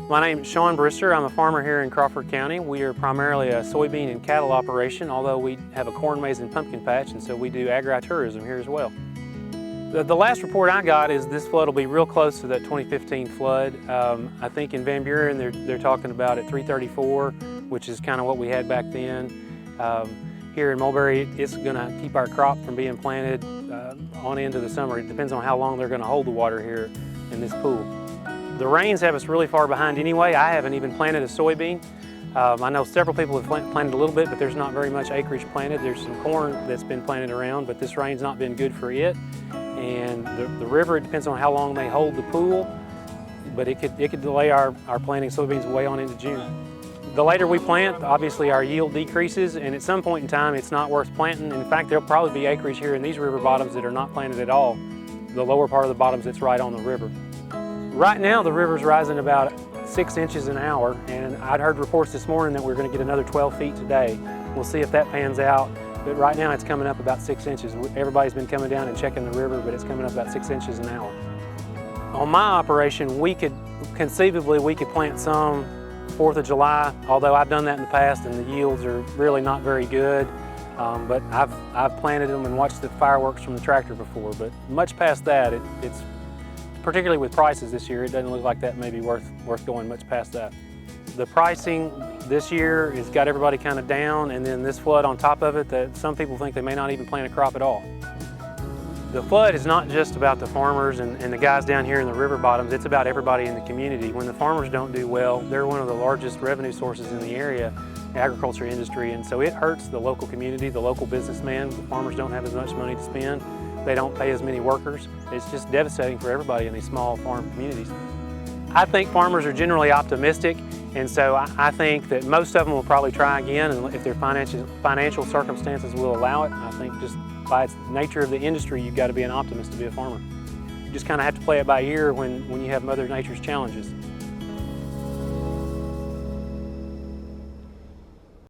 My name is Sean Brister. I'm a farmer here in Crawford County. We are primarily a soybean and cattle operation, although we have a corn, maize, and pumpkin patch, and so we do agritourism here as well. The last report I got is this flood will be real close to that 2015 flood. I think in Van Buren they're talking about at 334, which is kind of what we had back then. Here in Mulberry, it's going to keep our crop from being planted on into the summer. It depends on how long they're going to hold the water here in this pool. The rains have us really far behind anyway. I haven't even planted a soybean. I know several people have planted a little bit, but there's not very much acreage planted. There's some corn that's been planted around, but this rain's not been good for it. And the river, it depends on how long they hold the pool, but it could delay our planting soybeans way on into June. The later we plant, obviously our yield decreases, and at some point in time it's not worth planting. In fact, there'll probably be acreage here in these river bottoms that are not planted at all, the lower part of the bottoms that's right on the river. Right now the river's rising about 6 inches an hour, and I'd heard reports this morning that we're going to get another 12 feet today. We'll see if that pans out. But right now it's coming up about 6 inches. Everybody's been coming down and checking the river, but it's coming up about 6 inches an hour. On my operation, we could plant some 4th of July, although I've done that in the past and the yields are really not very good. But I've planted them and watched the fireworks from the tractor before, but much past that, it's particularly with prices this year, it doesn't look like that may be worth going much past that. The pricing this year has got everybody kind of down, and then this flood on top of it, that some people think they may not even plant a crop at all. The flood is not just about the farmers and the guys down here in the river bottoms, it's about everybody in the community. When the farmers don't do well, they're one of the largest revenue sources in the area, the agriculture industry, and so it hurts the local community, the local businessman. The farmers don't have as much money to spend, they don't pay as many workers. It's just devastating for everybody in these small farm communities. I think farmers are generally optimistic, and so I think that most of them will probably try again, and if their financial circumstances will allow it. I think just by its nature of the industry, you've got to be an optimist to be a farmer. You just kind of have to play it by ear when you have Mother Nature's challenges.